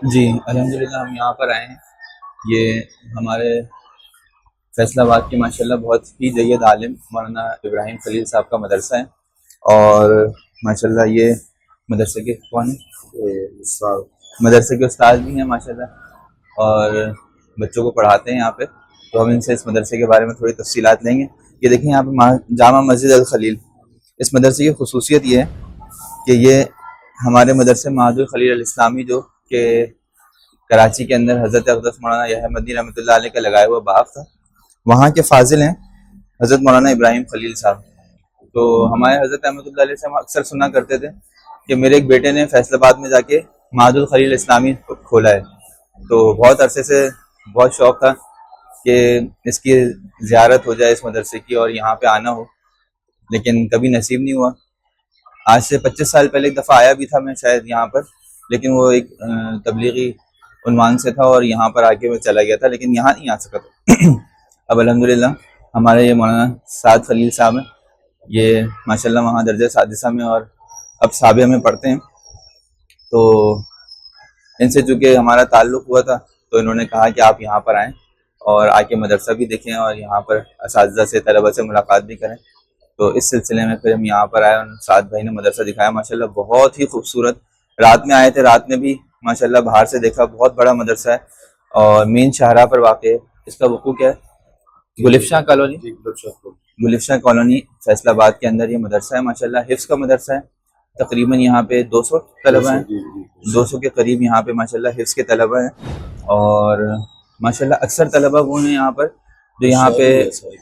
جی الحمدللہ ہم یہاں پر آئے ہیں. یہ ہمارے فیصل آباد کے ماشاءاللہ بہت ہی جید عالم مولانا ابراہیم خلیل صاحب کا مدرسہ ہے. اور ماشاءاللہ یہ مدرسے کے کون ہیں؟ مدرسے کے استاد بھی ہیں ماشاءاللہ، اور بچوں کو پڑھاتے ہیں یہاں پہ. تو ہم ان سے اس مدرسے کے بارے میں تھوڑی تفصیلات لیں گے. یہ دیکھیں یہاں پہ جامع مسجد الخلیل. اس مدرسے کی خصوصیت یہ ہے کہ یہ ہمارے مدرسے معہد الخلیل الاسلامی جو کہ کراچی کے اندر حضرت اقدس مولانا یحییٰ مدنی رحمۃ اللہ علیہ کا لگایا ہوا باغ تھا، وہاں کے فاضل ہیں حضرت مولانا ابراہیم خلیل صاحب. تو ہمارے حضرت احمد اللہ علیہ سے ہم اکثر سنا کرتے تھے کہ میرے ایک بیٹے نے فیصل آباد میں جا کے معہد الخلیل اسلامی کھولا ہے. تو بہت عرصے سے بہت شوق تھا کہ اس کی زیارت ہو جائے اس مدرسے کی اور یہاں پہ آنا ہو، لیکن کبھی نصیب نہیں ہوا. آج سے 25 سال پہلے ایک دفعہ آیا بھی تھا میں شاید یہاں پر، لیکن وہ ایک تبلیغی عنوان سے تھا اور یہاں پر آ کے میں چلا گیا تھا، لیکن یہاں نہیں آ سکا تھا. اب الحمدللہ ہمارے یہ مولانا سعد خلیل صاحب ہیں، یہ ماشاءاللہ وہاں درجہ سادسہ میں اور اب سابعہ میں پڑھتے ہیں. تو ان سے چونکہ ہمارا تعلق ہوا تھا تو انہوں نے کہا کہ آپ یہاں پر آئیں اور آ کے مدرسہ بھی دیکھیں اور یہاں پر اساتذہ سے طلبہ سے ملاقات بھی کریں. تو اس سلسلے میں پھر ہم یہاں پر آئے اور سعد بھائی نے مدرسہ دکھایا. ماشاءاللہ بہت ہی خوبصورت. رات میں آئے تھے، رات میں بھی ماشاءاللہ باہر سے دیکھا، بہت بڑا مدرسہ ہے اور مین شاہراہ پر واقع ہے. اس کا وقوع کیا ہے؟ گلفشاہ کالونی. گلفشاہ کالونی فیصل آباد کے اندر یہ مدرسہ ہے. ماشاءاللہ حفظ کا مدرسہ ہے. تقریباً یہاں پہ 200 طلبہ ہیں، 200 کے قریب یہاں پہ ماشاءاللہ حفظ کے طلبہ ہیں. اور ماشاءاللہ اکثر طلبہ وہ ہیں یہاں پر جو یہاں پہ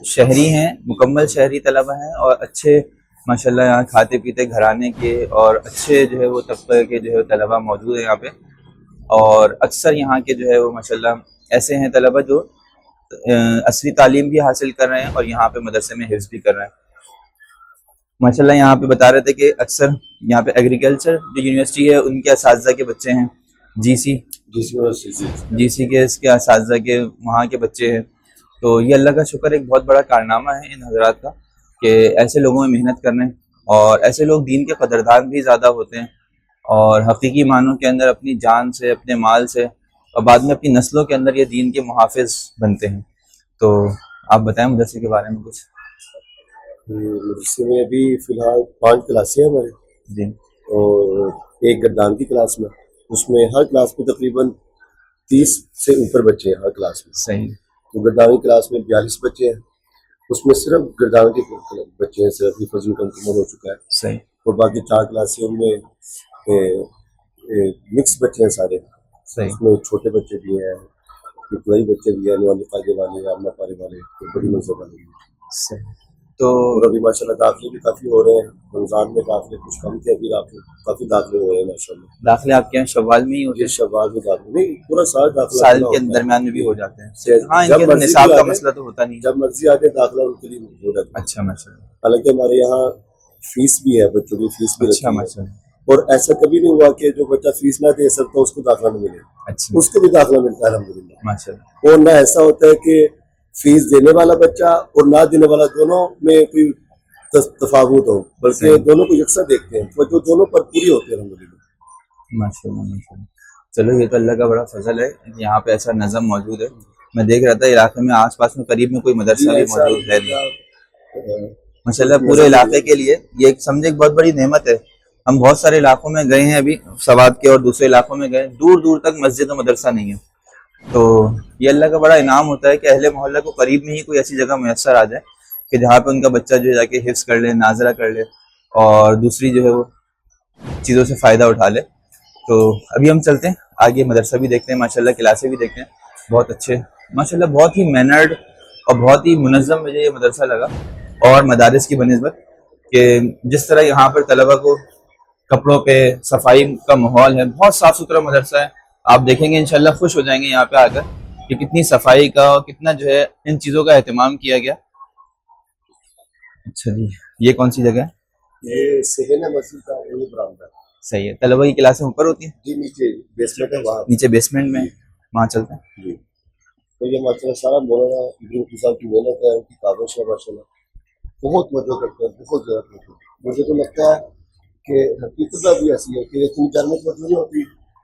شہری ہیں، مکمل شہری طلبہ ہیں اور اچھے ماشاءاللہ یہاں کھاتے پیتے گھرانے کے اور اچھے جو ہے وہ طبقے کے جو ہے طلبہ موجود ہیں یہاں پہ. اور اکثر یہاں کے جو ہے وہ ماشاءاللہ ایسے ہیں طلبہ جو اصلی تعلیم بھی حاصل کر رہے ہیں اور یہاں پہ مدرسے میں حفظ بھی کر رہے ہیں. ماشاءاللہ یہاں پہ بتا رہے تھے کہ اکثر یہاں پہ ایگریکلچر جو یونیورسٹی ہے ان کے اساتذہ کے بچے ہیں، جی سی کے اس کے اساتذہ کے وہاں کے بچے ہیں. تو یہ اللہ کا شکر ایک بہت بڑا کارنامہ ہے ان حضرات کا کہ ایسے لوگوں میں محنت کرنے، اور ایسے لوگ دین کے قدردان بھی زیادہ ہوتے ہیں اور حقیقی معنوں کے اندر اپنی جان سے، اپنے مال سے اور بعد میں اپنی نسلوں کے اندر یہ دین کے محافظ بنتے ہیں. تو آپ بتائیں مدرسے کے بارے میں کچھ. مدرسے میں ابھی فی الحال 5 کلاسیں ہیں ہمارے جی، اور ایک گردان کی کلاس میں، اس میں ہر کلاس میں تقریباً 30 سے اوپر بچے ہیں ہر کلاس میں. صحیح. تو گردان کی کلاس میں 42 بچے ہیں، اس میں صرف گردان کے بچے ہیں، صرف فضل کا مکمل ہو چکا ہے. صحیح. اور باقی 4 کلاسیں ان میں مکس بچے ہیں سارے. صحیح. اس میں چھوٹے بچے بھی ہیں، ابتدائی بچے بھی ہیں، نوانے قاعدے والے، عامہ پارے والے، بڑی منصب والے بھی. صحیح. تو اور ابھی ماشاءاللہ داخلے بھی کافی ہو رہے ہیں. رمضان میں داخلے کچھ کم تھے، ابھی کافی داخلے ہو رہے ہیں ماشاءاللہ. داخلے آپ کے یہاں شوال میں ہی ہوتے یہ ہیں؟ شوال میں داخلے نہیں، پورا سال داخلہ سال کے درمیان میں بھی ہو جاتے ہیں. ہاں ان کے نصاب کا مسئلہ تو ہوتا نہیں. جب مرضی آ جائے داخلہ ان کے لیے ہو جاتا ہے. اچھا ماشاءاللہ. حالانکہ ہمارے یہاں فیس بھی ہے، بچوں کی فیس بھی اچھا رکھی ہے. ماشاءاللہ. اور ایسا کبھی نہیں ہوا کہ جو بچہ فیس نہ دے سکتا اس کو داخلہ نہ ملے. اچھا اس کو بھی داخلہ ملتا ہے الحمدللہ. ماشاءاللہ. اور نہ ایسا ہوتا ہے کہ فیس دینے والا بچہ اور نہ دینے والا دونوں میں کوئی تفاوت ہو، بلکہ دونوں کو یکساں دیکھتے ہیں، تو جو دونوں پر پوری ہوتے ہیں الحمدللہ. ماشاءاللہ ماشاءاللہ. چلو یہ تو اللہ کا بڑا فضل ہے یہاں پہ ایسا نظم موجود ہے. میں دیکھ رہا تھا علاقے میں آس پاس میں قریب میں کوئی مدرسہ بھی موجود ہے نہیں. ماشاءاللہ پورے علاقے کے لیے یہ ایک سمجھے ایک بہت بڑی نعمت ہے. ہم بہت سارے علاقوں میں گئے ہیں، ابھی سوات کے اور دوسرے علاقوں میں گئے، دور دور تک مسجد و مدرسہ نہیں ہے. تو یہ اللہ کا بڑا انعام ہوتا ہے کہ اہل محلہ کو قریب میں ہی کوئی ایسی جگہ میسر آ جائے کہ جہاں پہ ان کا بچہ جو ہے جا کے حفظ کر لے، ناظرہ کر لے اور دوسری جو ہے وہ چیزوں سے فائدہ اٹھا لے. تو ابھی ہم چلتے ہیں آگے، مدرسہ بھی دیکھتے ہیں، ماشاءاللہ کلاسیں بھی دیکھتے ہیں. بہت اچھے ماشاءاللہ، بہت ہی مینرڈ اور بہت ہی منظم مجھے یہ مدرسہ لگا اور مدارس کی بنسبت کہ جس طرح یہاں پر طلبہ کو کپڑوں پہ صفائی کا ماحول ہے، بہت صاف ستھرا مدرسہ ہے. آپ دیکھیں گے انشاءاللہ خوش ہو جائیں گے یہاں پہ آ کر کہ کتنی صفائی کا اور کتنا جو ہے ان چیزوں کا اہتمام کیا گیا. اچھا جی، یہ کون سی جگہ ہے؟ یہ سہیل مسجد کا یہ برآمدہ. صحیح ہے. طلبہ کی کلاسیں اوپر ہوتی ہیں؟ جی نیچے بیسمنٹ ہے، وہاں نیچے بیسمنٹ میں، وہاں چلتے ہیں. جی. تو یہ ماشاءاللہ سارا مولانا ابراہیم صاحب کی محنت ہے، ان کی کاوش ہے ماشاءاللہ. بہت مدد کرتے ہیں، بہت زیادہ کرتے ہیں. مجھے تو لگتا ہے کہ حقیقت بھی ایسی ہے کہ اتنی جاننے کی مدد نہیں ہوتی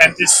35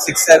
6-7,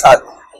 7,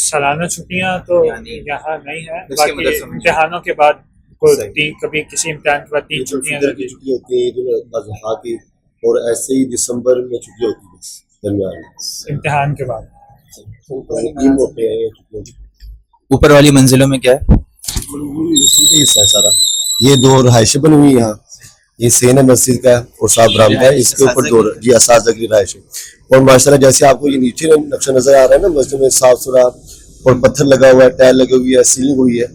سالانہ چھٹیاں تو یعنی یہاں نہیں ہیں، اس کے باقی مدرسوں میں امتحانوں کے بعد کوئی صحیح۔ کبھی کسی امتحان کے بعد 3 چھٹیاں فطر کی چھٹی ہوتی ہے، عید الاضحیٰ کی، اور ایسے ہی دسمبر میں چھٹی ہوتی ہے بس درمیان میں۔ امتحان کے بعد۔ 3 موقع ہیں چھٹیوں کے۔ اوپر والی منزلوں میں کیا ہے؟ مسجد کا حصہ ہے سارا، یہ 2 رہائشیں بنی ہوئی ہیں یہاں، یہ سین ہے مسجد کا اور صاحب برآمدہ ہے، اس کے اوپر 2 جی اساتذہ کی رہائش ہے۔ اور ماشاء اللہ جیسے آپ کو یہ نیچے نقشہ نظر آ رہا ہے نا، مسجد میں صاف ستھرا اور پتھر لگا ہوا ہے، ٹائل لگی ہوئی ہے، سیلنگ ہوئی ہے،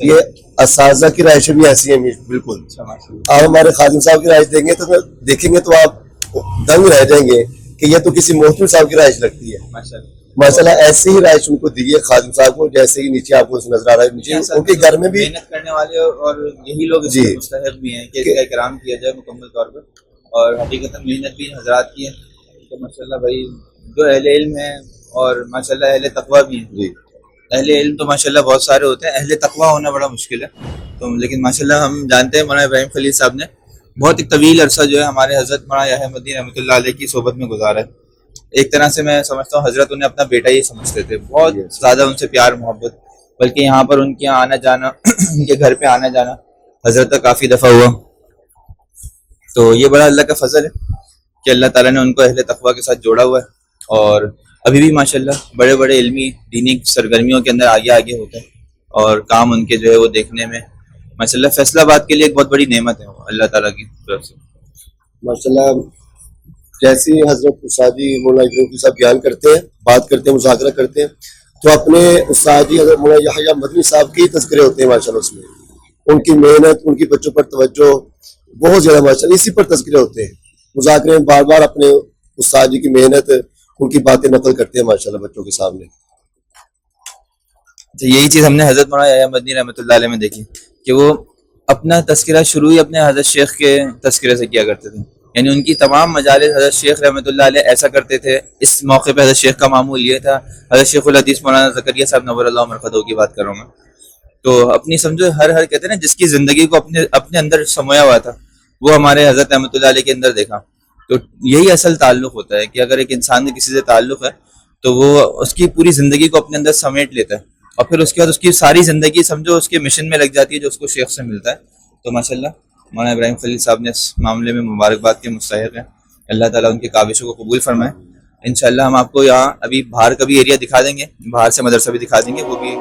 یہ اساتذہ کی رہائشیں بھی ایسی ہیں بالکل۔ آپ ہمارے خادم صاحب کی رہائش دیکھیں گے تو آپ دنگ رہ جائیں گے کہ یہ تو کسی محترم صاحب کی رہائش لگتی ہے۔ ماشاء اللہ ایسے ہی رہائش ان کو دی ہے خادم صاحب کو، جیسے ہی نیچے آپ کو نظر آ رہا ہے، نیچے ان کے گھر میں بھی محنت کرنے والے اور یہی لوگ اس جی کے مستحق بھی ہیں کہ اس کا اکرام کیا جائے مکمل طور پر، اور حقیقت محنت بھی حضرات کی ہے تو ماشاء اللہ بھائی جو اہل علم ہیں اور ماشاء اللہ اہل تقویٰ بھی ہیں۔ جی اہل علم تو ماشاء اللہ بہت سارے ہوتے ہیں، اہل تقویٰ ہونا بڑا مشکل ہے تو، لیکن ماشاء اللہ ہم جانتے ہیں مولانا ابراہیم خلیل صاحب نے بہت ایک طویل عرصہ جو ہے ہمارے حضرت مولانا یحییٰ احمدی رحمۃ اللہ علیہ کی صحبت میں گزارا ہے۔ ایک طرح سے میں سمجھتا ہوں حضرت انہیں اپنا بیٹا ہی سمجھتے تھے، بہت زیادہ ان سے پیار محبت، بلکہ یہاں پر ان کے یہاں آنا جانا ان کے گھر پہ آنا جانا حضرت کا کافی دفعہ ہوا، تو یہ بڑا اللہ کا فضل ہے کہ اللہ تعالیٰ نے ان کو اہل تقویٰ کے ساتھ جوڑا ہوا ہے، اور ابھی بھی ماشاءاللہ بڑے بڑے علمی دینی سرگرمیوں کے اندر آگے آگے ہوتے ہیں، اور کام ان کے جو ہے وہ دیکھنے میں ماشاءاللہ فیصل آباد کے لیے ایک بہت بڑی نعمت ہے وہ اللہ تعالیٰ کی طرف سے۔ ماشاء اللہ جیسے حضرت استاد جی مولانا ابراہیم صاحب بیان کرتے ہیں، بات کرتے ہیں، مذاکرہ کرتے ہیں، تو اپنے استاد جی حضرت مولانا یحییٰ مدنی صاحب کے ہی تذکرے ہوتے ہیں ماشاء اللہ، اس میں ان کی محنت، ان کی بچوں پر توجہ بہت زیادہ ماشاء اللہ اسی پر تذکرے ہوتے ہیں، مذاکرے میں بار بار اپنے استاد جی کی محنت، ان کی باتیں نقل کرتے ہیں ماشاء اللہ بچوں کے سامنے۔ تو یہی چیز ہم نے حضرت مولانا یحییٰ مدنی رحمۃ اللہ علیہ میں دیکھی کہ وہ اپنا تذکرہ شروع ہی اپنے حضرت شیخ کے تذکرے سے کیا کرتے تھے، یعنی ان کی تمام مجالس حضرت شیخ رحمۃ اللہ علیہ ایسا کرتے تھے۔ اس موقع پہ حضرت شیخ کا معمول یہ تھا، حضرت شیخ الحدیث مولانا زکریا صاحب نور اللہ مرقدہ کی بات کر رہا ہوں میں، تو اپنی سمجھو ہر کہتے ہیں نا جس کی زندگی کو اپنے اندر سمویا ہوا تھا، وہ ہمارے حضرت رحمۃ اللہ علیہ کے اندر دیکھا۔ تو یہی اصل تعلق ہوتا ہے کہ اگر ایک انسان کا کسی سے تعلق ہے تو وہ اس کی پوری زندگی کو اپنے اندر سمیٹ لیتا ہے، اور پھر اس کے بعد اس کی ساری زندگی سمجھو اس کے مشن میں لگ جاتی ہے جو اس کو شیخ سے ملتا ہے۔ تو ماشاءاللہ مولانا ابراہیم خلیل صاحب نے اس معاملے میں مبارکباد کے مستحق ہیں، اللہ تعالیٰ ان کی کاوشوں کو قبول فرمائے۔ انشاءاللہ ہم آپ کو یہاں ابھی باہر کا بھی ایریا دکھا دیں گے، باہر سے مدرسہ بھی دکھا دیں گے، وہ بھی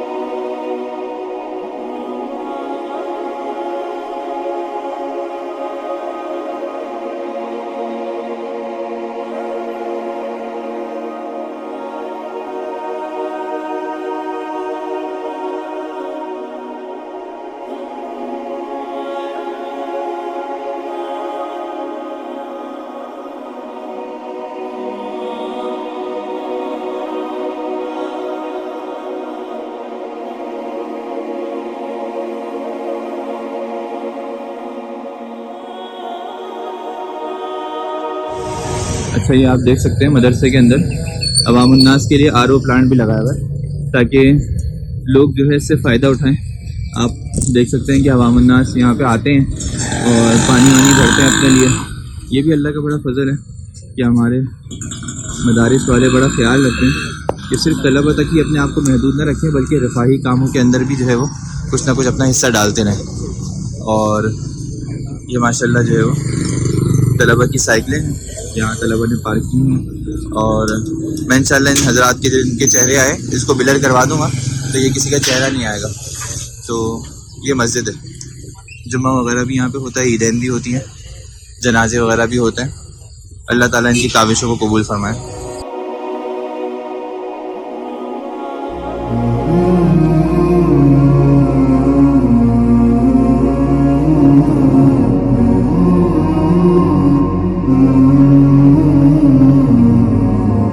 اچھا یہ آپ دیکھ سکتے ہیں مدرسے کے اندر عوام الناس کے لیے RO پلانٹ بھی لگایا ہوا ہے تاکہ لوگ جو ہے اس سے فائدہ اٹھائیں۔ آپ دیکھ سکتے ہیں کہ عوام الناس یہاں پہ آتے ہیں اور پانی وانی بھرتے ہیں اپنے لیے۔ یہ بھی اللہ کا بڑا فضل ہے کہ ہمارے مدارس والے بڑا خیال رکھتے ہیں کہ صرف طلبہ تک ہی اپنے آپ کو محدود نہ رکھیں بلکہ رفاہی کاموں کے اندر بھی جو ہے وہ کچھ نہ کچھ اپنا حصہ ڈالتے رہیں۔ اور یہ ماشاءاللہ جو ہے وہ طلبہ کی سائیکلیں ہیں، یہاں طلبہ نے پارک کی ہیں، اور میں انشاءاللہ ان حضرات کے جو ان کے چہرے آئے اس کو بلر کروا دوں گا تو یہ کسی کا چہرہ نہیں آئے گا۔ تو یہ مسجد ہے، جمعہ وغیرہ بھی یہاں پہ ہوتا ہے، عیدین بھی ہوتی ہیں، جنازے وغیرہ بھی ہوتے ہیں۔ اللہ تعالیٰ ان کی کاوشوں کو قبول فرمائے۔